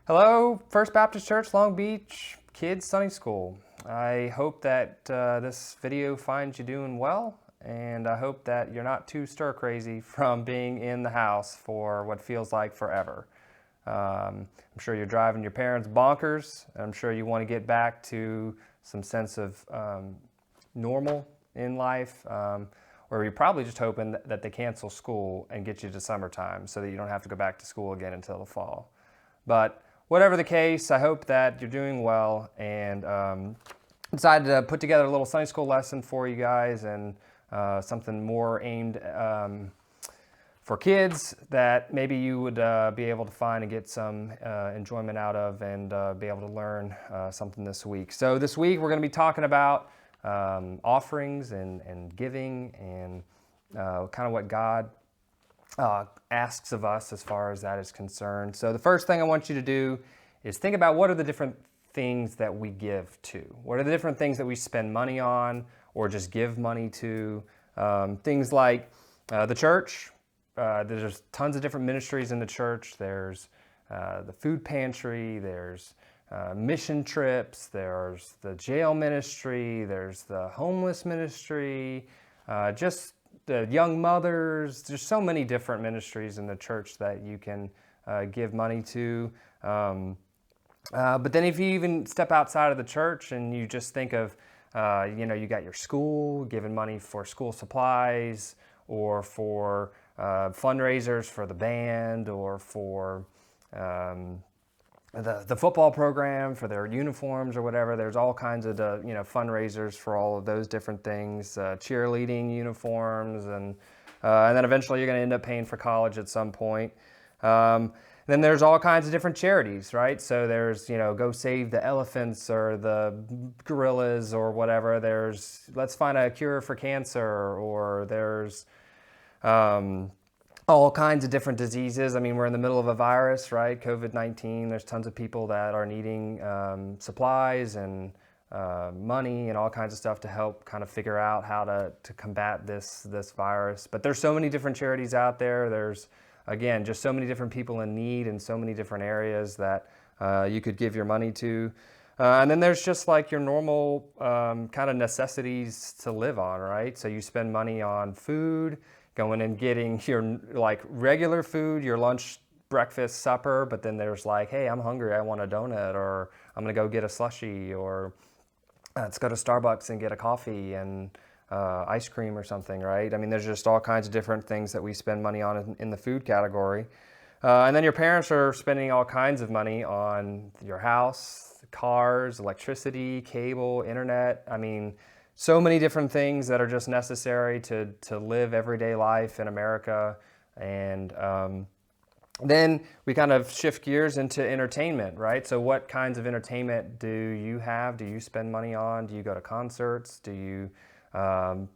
Hello, First Baptist Church, Long Beach Kids Sunday School. I hope that this video finds you doing well, and I hope that you're not too stir crazy from being in the house for what feels like forever. I'm sure you're driving your parents bonkers, and I'm sure you want to get back to some sense of normal in life, or you're probably just hoping that they cancel school and get you to summertime so that you don't have to go back to school again until the fall. But whatever the case, I hope that you're doing well, and decided to put together a little Sunday school lesson for you guys, and something more aimed for kids that maybe you would be able to find and get some enjoyment out of, and be able to learn something this week. So this week we're going to be talking about offerings and giving, and kind of what God asks of us as far as that is concerned. So the first thing I want you to do is think about what are the different things that we give to. What are the different things that we spend money on or just give money to? Things like the church. There's tons of different ministries in the church. There's the food pantry. There's mission trips. There's the jail ministry. There's the homeless ministry. Just the young mothers. There's so many different ministries in the church that you can give money to. But then if you even step outside of the church and you just think of, you got your school, giving money for school supplies, or for fundraisers for the band, or for the football program for their uniforms or whatever. There's all kinds of fundraisers for all of those different things, cheerleading uniforms, and then eventually you're going to end up paying for college at some point. Then there's all kinds of different charities, right? So there's, Go Save the Elephants or the Gorillas or whatever. There's Let's Find a Cure for Cancer, or there's all kinds of different diseases. I mean, we're in the middle of a virus, right? COVID-19. There's tons of people that are needing supplies and money and all kinds of stuff to help kind of figure out how to combat this virus. But there's so many different charities out there. There's, again, just so many different people in need in so many different areas that you could give your money to. And then there's just like your normal kind of necessities to live on, right? So you spend money on food, going and getting your like regular food, your lunch, breakfast, supper, but then there's like, hey, I'm hungry, I want a donut, or I'm gonna go get a slushie, or let's go to Starbucks and get a coffee and ice cream or something, right? I mean, there's just all kinds of different things that we spend money on in the food category. And then your parents are spending all kinds of money on your house, cars, electricity, cable, internet. I mean, so many different things that are just necessary to live everyday life in America. And then we kind of shift gears into entertainment, right? So what kinds of entertainment do you have? Do you spend money on? Do you go to concerts? Do you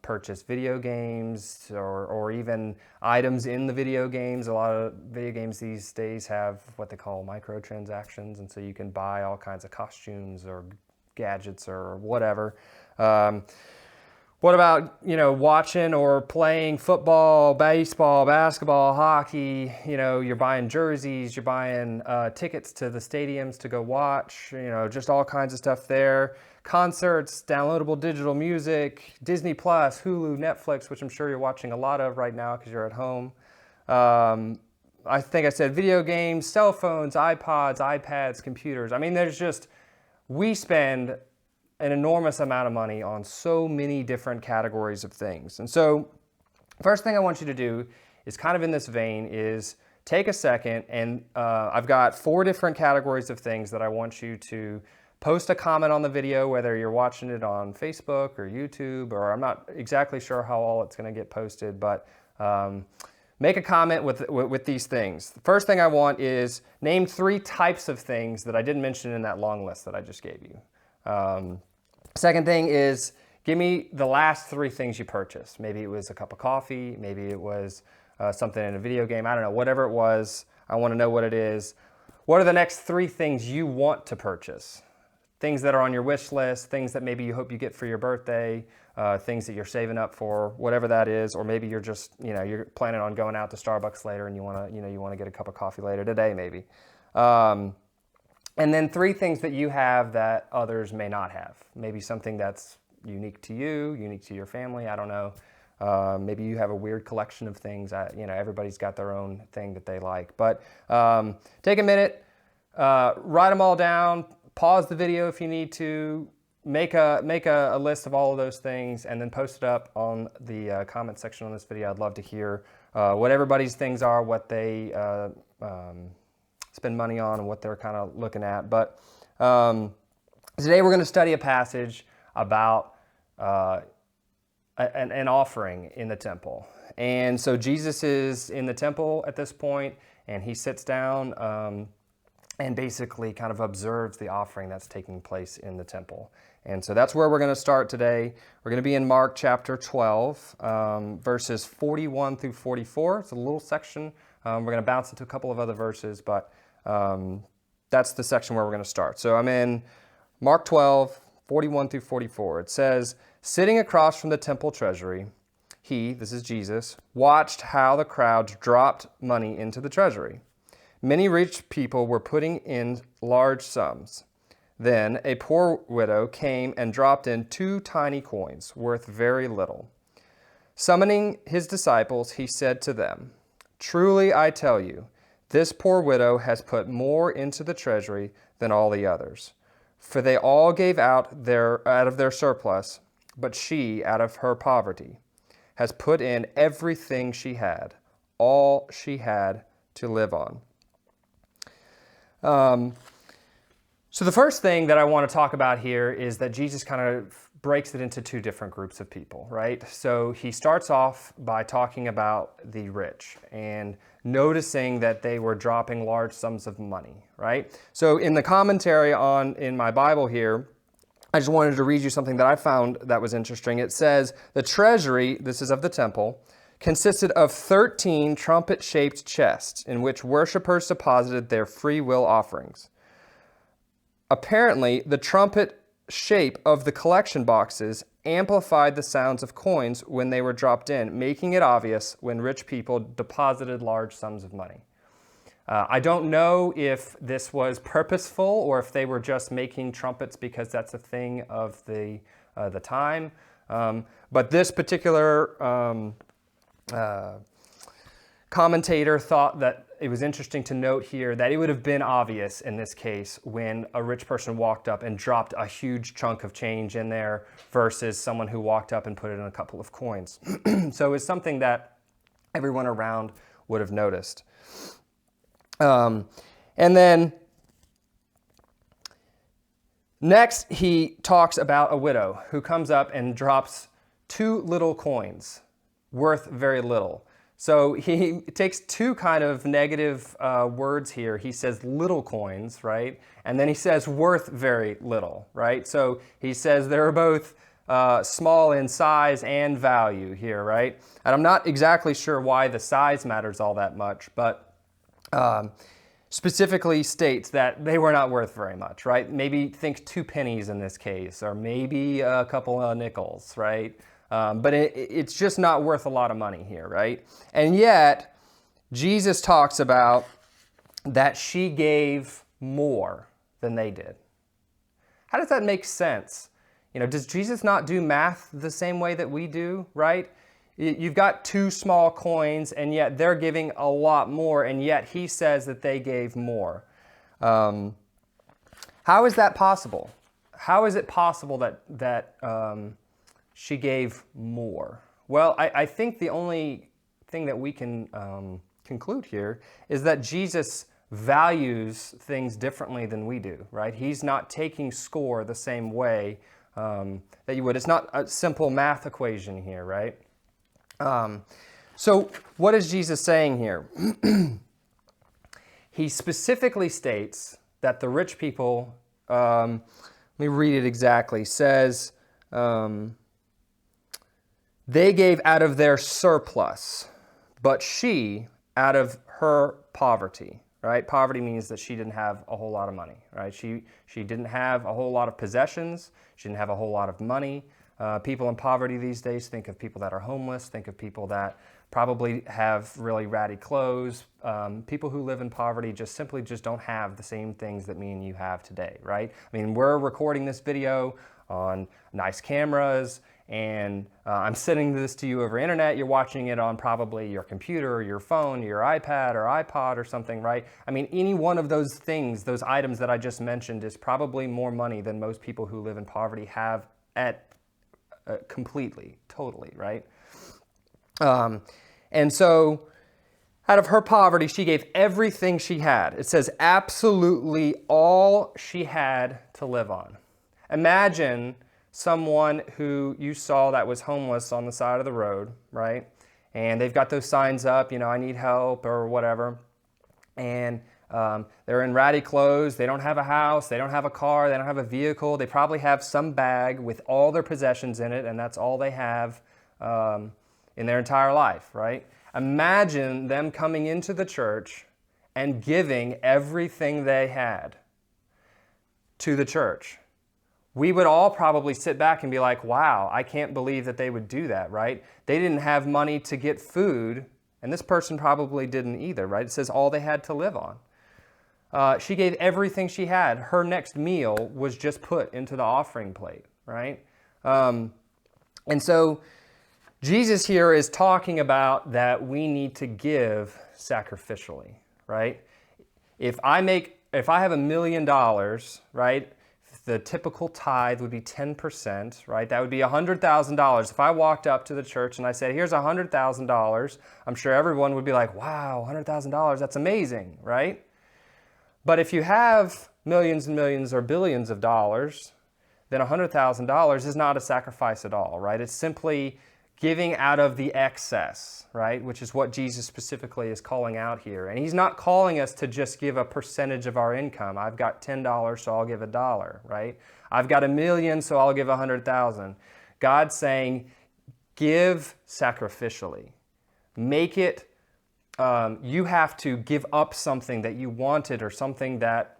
purchase video games, or even items in the video games? A lot of video games these days have what they call microtransactions, and so you can buy all kinds of costumes or gadgets or whatever. What about, watching or playing football, baseball, basketball, hockey? You're buying jerseys, you're buying tickets to the stadiums to go watch, just all kinds of stuff there. Concerts, downloadable digital music, Disney Plus, Hulu, Netflix, which I'm sure you're watching a lot of right now because you're at home. I think I said video games, cell phones, iPods, iPads, computers. I mean, we spend an enormous amount of money on so many different categories of things. And so first thing I want you to do is kind of in this vein is take a second, and I've got 4 different categories of things that I want you to post a comment on the video, whether you're watching it on Facebook or YouTube, or I'm not exactly sure how all it's going to get posted, but make a comment with these things. The first thing I want is name 3 types of things that I didn't mention in that long list that I just gave you. Second thing is give me the last 3 things you purchased. Maybe it was a cup of coffee, maybe it was something in a video game, I don't know, whatever it was, I want to know what it is. What are the next 3 things you want to purchase? Things that are on your wish list, things that maybe you hope you get for your birthday, things that you're saving up for, whatever that is, or maybe you're just, you're planning on going out to Starbucks later and you want to get a cup of coffee later today, maybe. And then 3 things that you have that others may not have. Maybe something that's unique to you, unique to your family, I don't know. Maybe you have a weird collection of things. Everybody's got their own thing that they like. But take a minute, write them all down, pause the video if you need to, make a list of all of those things, and then post it up on the comment section on this video. I'd love to hear what everybody's things are, what they spend money on, and what they're kind of looking at. But today we're going to study a passage about an offering in the temple. And so Jesus is in the temple at this point, and he sits down and basically kind of observes the offering that's taking place in the temple. And so that's where we're going to start today. We're going to be in Mark chapter 12, verses 41 through 44. It's a little section. We're going to bounce into a couple of other verses, but that's the section where we're going to start. So I'm in Mark 12, 41 through 44. It says, "Sitting across from the temple treasury, he," this is Jesus, "watched how the crowds dropped money into the treasury. Many rich people were putting in large sums. Then a poor widow came and dropped in 2 tiny coins, worth very little. Summoning his disciples, he said to them, 'Truly I tell you, this poor widow has put more into the treasury than all the others. For they all gave out of their surplus, but she, out of her poverty, has put in everything she had, all she had to live on.'" So the first thing that I want to talk about here is that Jesus kind of breaks it into 2 different groups of people, right? So he starts off by talking about the rich and noticing that they were dropping large sums of money, right? So in the commentary in my Bible here, I just wanted to read you something that I found that was interesting. It says, the treasury, this is of the temple, consisted of 13 trumpet-shaped chests in which worshipers deposited their free will offerings. Apparently, the trumpet shape of the collection boxes amplified the sounds of coins when they were dropped in, making it obvious when rich people deposited large sums of money. I don't know if this was purposeful or if they were just making trumpets because that's a thing of the time. But this particular commentator thought that it was interesting to note here that it would have been obvious in this case when a rich person walked up and dropped a huge chunk of change in there versus someone who walked up and put it in a couple of coins. So it's something that everyone around would have noticed. And then next he talks about a widow who comes up and drops 2 little coins worth very little. So he takes 2 kind of negative words here. He says little coins, right? And then he says worth very little, right? So he says they're both small in size and value here, right? And I'm not exactly sure why the size matters all that much, but specifically states that they were not worth very much, right? Maybe think 2 pennies in this case, or maybe a couple of nickels, right? But it's just not worth a lot of money here, right? And yet, Jesus talks about that she gave more than they did. How does that make sense? Does Jesus not do math the same way that we do, right? You've got 2 small coins, and yet they're giving a lot more, and yet he says that they gave more. How is that possible? How is it possible that she gave more? Well, I think the only thing that we can conclude here is that Jesus values things differently than we do, right? He's not taking score the same way that you would. It's not a simple math equation here, right? So what is Jesus saying here? He specifically states that the rich people, let me read it exactly, says, they gave out of their surplus, but she out of her poverty, right? Poverty means that she didn't have a whole lot of money, right? She didn't have a whole lot of possessions. She didn't have a whole lot of money. People in poverty these days think of people that are homeless, think of people that probably have really ratty clothes. People who live in poverty just don't have the same things that me and you have today, right? I mean, we're recording this video on nice cameras, and I'm sending this to you over internet. You're watching it on probably your computer or your phone, your iPad or iPod or something, right? I mean, any one of those things, those items that I just mentioned, is probably more money than most people who live in poverty have at completely, totally, right? And so out of her poverty, she gave everything she had. It says absolutely all she had to live on. Imagine someone who you saw that was homeless on the side of the road, right? And they've got those signs up, I need help or whatever. And they're in ratty clothes. They don't have a house. They don't have a car. They don't have a vehicle. They probably have some bag with all their possessions in it, and that's all they have in their entire life, right? Imagine them coming into the church and giving everything they had to the church. We would all probably sit back and be like, wow, I can't believe that they would do that, right? They didn't have money to get food, and this person probably didn't either, right? It says all they had to live on. She gave everything she had. Her next meal was just put into the offering plate, right? And so Jesus here is talking about that we need to give sacrificially, right? If I have $1 million, right? The typical tithe would be 10%, right? That would be $100,000. If I walked up to the church and I said, here's $100,000, I'm sure everyone would be like, wow, $100,000, that's amazing, right? But if you have millions and millions or billions of dollars, then $100,000 is not a sacrifice at all, right? It's simply giving out of the excess, right? Which is what Jesus specifically is calling out here. And he's not calling us to just give a percentage of our income. I've got $10, so I'll give $1, right? I've got $1 million, so I'll give 100,000. God's saying, give sacrificially. Make it, you have to give up something that you wanted or something that,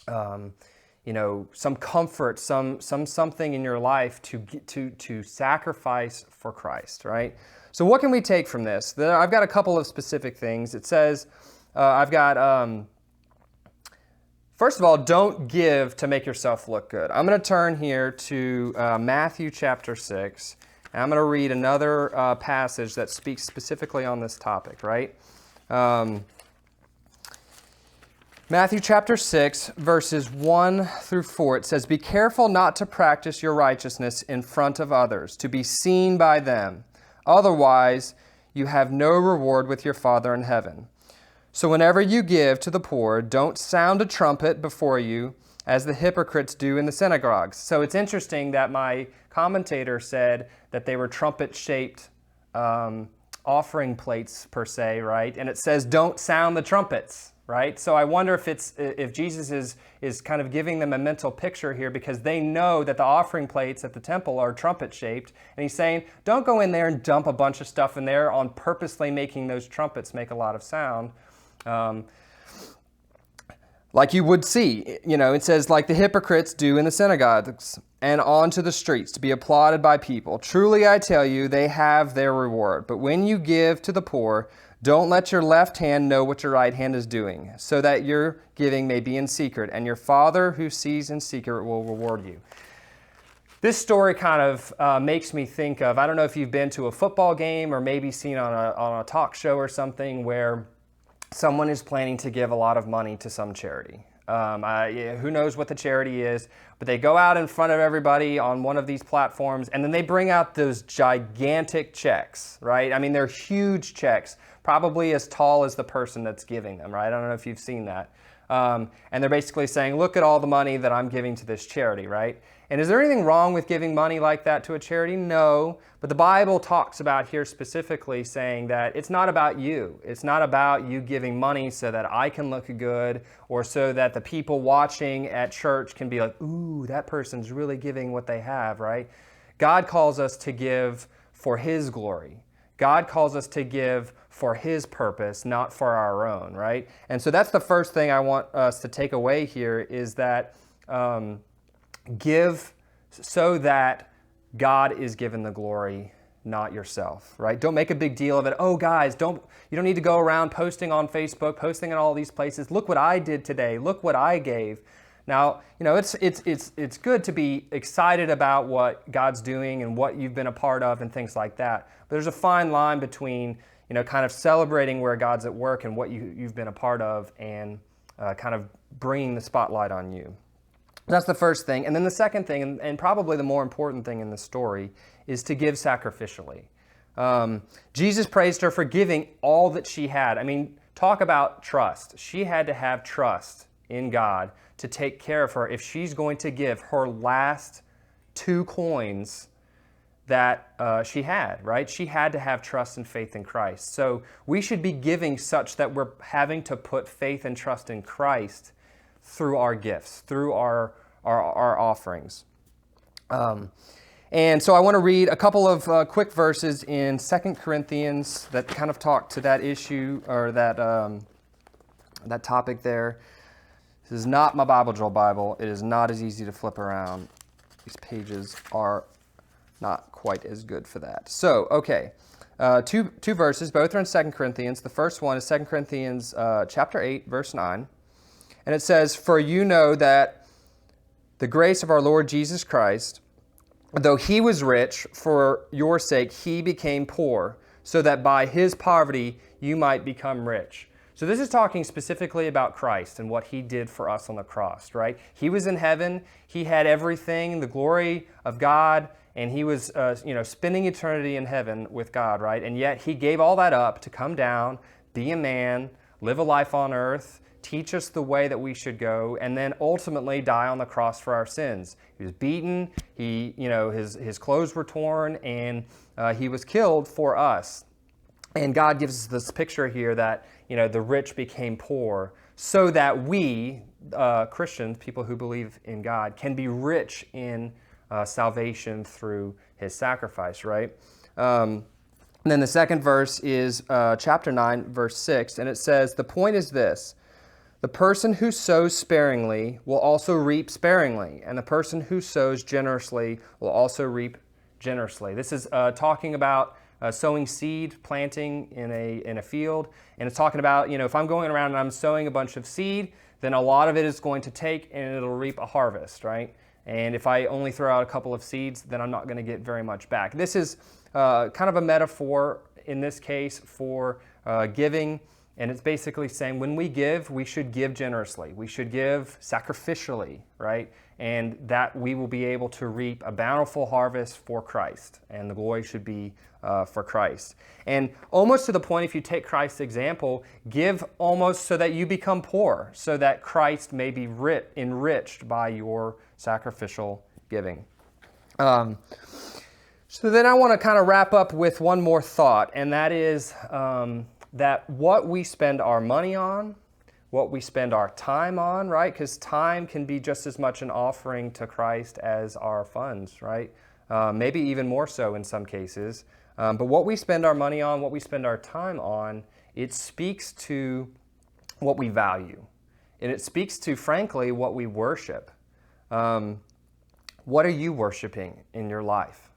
some comfort, something in your life to sacrifice for Christ, right? So what can we take from this? I've got a couple of specific things. It says, first of all, don't give to make yourself look good. I'm going to turn here to Matthew chapter 6, and I'm going to read another passage that speaks specifically on this topic, right? Matthew chapter 6, verses 1 through 4, it says, "Be careful not to practice your righteousness in front of others, to be seen by them. Otherwise, you have no reward with your Father in heaven. So whenever you give to the poor, don't sound a trumpet before you, as the hypocrites do in the synagogues." So it's interesting that my commentator said that they were trumpet-shaped offering plates, per se, right? And it says, don't sound the trumpets. Right? So I wonder if Jesus is kind of giving them a mental picture here, because they know that the offering plates at the temple are trumpet shaped, and he's saying, don't go in there and dump a bunch of stuff in there on purposely making those trumpets make a lot of sound. Like you would see, it says, like the hypocrites do in the synagogues and onto the streets to be applauded by people. Truly I tell you, they have their reward. But when you give to the poor, don't let your left hand know what your right hand is doing, so that your giving may be in secret, and your Father who sees in secret will reward you. This story kind of makes me think of, I don't know if you've been to a football game or maybe seen on a talk show or something where someone is planning to give a lot of money to some charity. Who knows what the charity is, but they go out in front of everybody on one of these platforms, and then they bring out those gigantic checks, right? I mean, they're huge checks, probably as tall as the person that's giving them, right? I don't know if you've seen that. And they're basically saying, look at all the money that I'm giving to this charity, right? And is there anything wrong with giving money like that to a charity? No. But the Bible talks about here specifically saying that it's not about you. It's not about you giving money so that I can look good, or so that the people watching at church can be like, ooh, that person's really giving what they have, right? God calls us to give for His glory. God calls us to give for His purpose, not for our own, right? And so that's the first thing I want us to take away here, is that give so that God is given the glory, not yourself, right? Don't make a big deal of it. Oh, guys, you don't need to go around posting on Facebook, posting in all these places. Look what I did today. Look what I gave. Now, it's good to be excited about what God's doing and what you've been a part of and things like that. But there's a fine line between, kind of celebrating where God's at work and what you've been a part of, and kind of bringing the spotlight on you. That's the first thing. And then the second thing, and probably the more important thing in the story, is to give sacrificially. Jesus praised her for giving all that she had. I mean, talk about trust. She had to have trust in God to take care of her if she's going to give her last 2 coins that she had, right? She had to have trust and faith in Christ. So we should be giving such that we're having to put faith and trust in Christ through our gifts, through our offerings. And so I want to read a couple of quick verses in 2 Corinthians that kind of talk to that issue, or that topic there. This is not my Bible Joel Bible. It is not as easy to flip around. These pages are not quite as good for that. So, okay, two verses. Both are in 2 Corinthians. The first one is 2 Corinthians chapter 8, verse 9. And it says, "For you know that the grace of our Lord Jesus Christ, though he was rich, for your sake he became poor, so that by his poverty you might become rich." So this is talking specifically about Christ and what he did for us on the cross, right? He was in heaven. He had everything, the glory of God, and he was spending eternity in heaven with God, right? And yet he gave all that up to come down, be a man, live a life on earth, teach us the way that we should go, and then ultimately die on the cross for our sins. He was beaten, his clothes were torn, and he was killed for us. And God gives us this picture here that, the rich became poor so that we, Christians, people who believe in God, can be rich in salvation through his sacrifice, right? And then the second verse is chapter 9, verse 6, and it says, "The point is this: the person who sows sparingly will also reap sparingly, and the person who sows generously will also reap generously." This is talking about sowing seed, planting in a field, and it's talking about, if I'm going around and I'm sowing a bunch of seed, then a lot of it is going to take and it'll reap a harvest, right? And if I only throw out a couple of seeds, then I'm not going to get very much back. This is kind of a metaphor in this case for giving. And it's basically saying when we give, we should give generously. We should give sacrificially, right? And that we will be able to reap a bountiful harvest for Christ. And the glory should be for Christ. And almost to the point, if you take Christ's example, give almost so that you become poor, so that Christ may be enriched by your sacrificial giving. So then I want to kind of wrap up with one more thought, and that is that what we spend our money on, what we spend our time on, right? Because time can be just as much an offering to Christ as our funds, right? Maybe even more so in some cases. But what we spend our money on, what we spend our time on, it speaks to what we value. And it speaks to, frankly, what we worship. What are you worshiping in your life?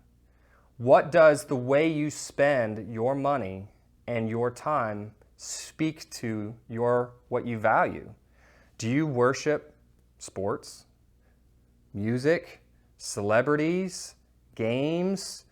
What does the way you spend your money and your time speak to what you value? Do you worship sports, music, celebrities, games,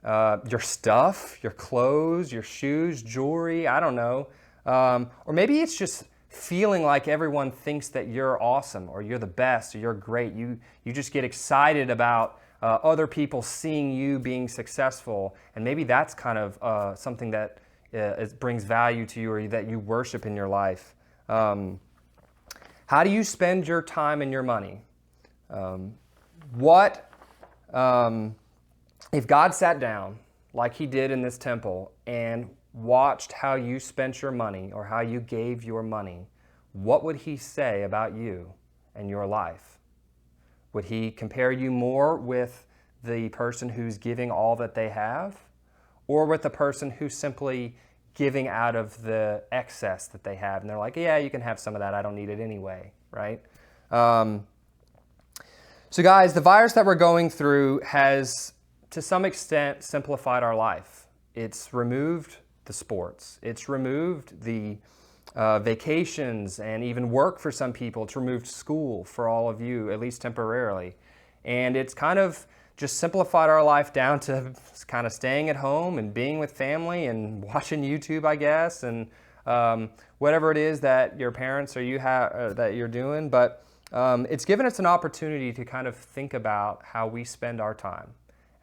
your stuff, your clothes, your shoes, jewelry, I don't know. Or maybe it's just feeling like everyone thinks that you're awesome or you're the best or you're great. You just get excited about other people seeing you being successful, and maybe that's kind of something that it brings value to you or that you worship in your life. How do you spend your time and your money? If God sat down like he did in this temple and watched how you spent your money or how you gave your money, what would he say about you and your life? Would he compare you more with the person who's giving all that they have, or with the person who's simply giving out of the excess that they have? And they're like, yeah, you can have some of that. I don't need it anyway, right? So guys, the virus that we're going through has to some extent, simplified our life. It's removed the sports. It's removed the vacations and even work for some people. It's removed school for all of you, at least temporarily. And it's kind of just simplified our life down to kind of staying at home and being with family and watching YouTube, I guess, and whatever it is that your parents or you have that you're doing. But it's given us an opportunity to kind of think about how we spend our time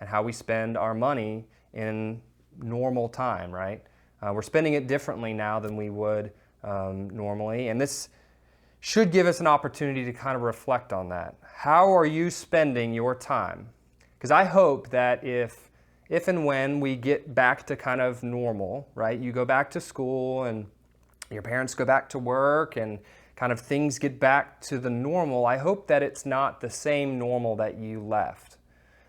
and how we spend our money in normal time, right? We're spending it differently now than we would normally, and this should give us an opportunity to kind of reflect on that. How are you spending your time? Because I hope that if and when we get back to kind of normal, right? You go back to school and your parents go back to work and kind of things get back to the normal, I hope that it's not the same normal that you left.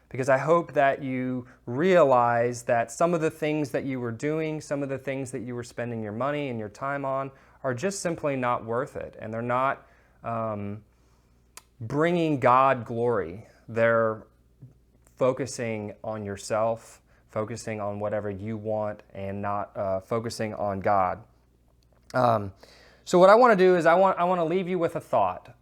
Because I hope that you realize that some of the things that you were doing, some of the things that you were spending your money and your time on are just simply not worth it. And they're not bringing God glory. They're focusing on yourself, focusing on whatever you want, and not focusing on God. So what I want to do is I want to leave you with a thought.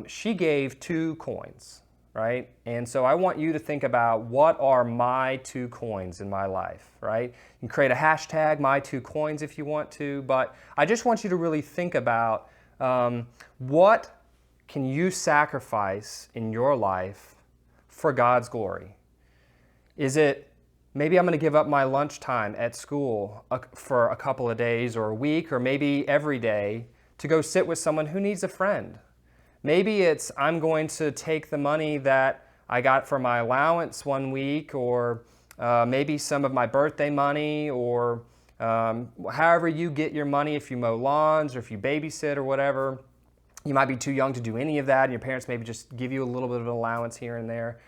She gave 2 coins, right? And so I want you to think about, what are my 2 coins in my life, right? You can create a hashtag, my2coins, if you want to, but I just want you to really think about what can you sacrifice in your life for God's glory? Is it, maybe I'm going to give up my lunchtime at school for a couple of days or a week, or maybe every day, to go sit with someone who needs a friend. Maybe it's, I'm going to take the money that I got for my allowance one week, or maybe some of my birthday money, or however you get your money, if you mow lawns or if you babysit or whatever. You might be too young to do any of that, and your parents maybe just give you a little bit of an allowance here and there.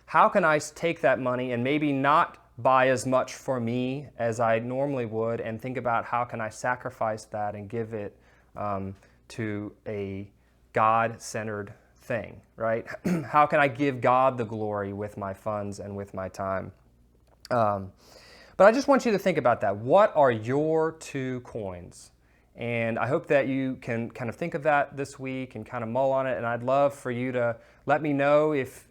How can I take that money and maybe not buy as much for me as I normally would, and think about how can I sacrifice that and give it to a God-centered thing, right? How can I give God the glory with my funds and with my time? But I just want you to think about that. What are your 2 coins? And I hope that you can kind of think of that this week and kind of mull on it. And I'd love for you to let me know if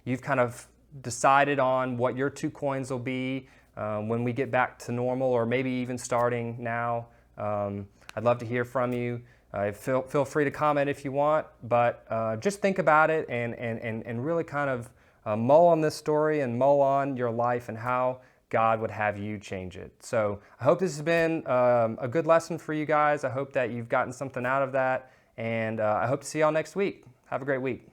you've kind of decided on what your 2 coins will be when we get back to normal, or maybe even starting now. I'd love to hear from you. Feel free to comment if you want, but just think about it and really kind of mull on this story and mull on your life and how God would have you change it. So I hope this has been a good lesson for you guys. I hope that you've gotten something out of that, and I hope to see y'all next week. Have a great week.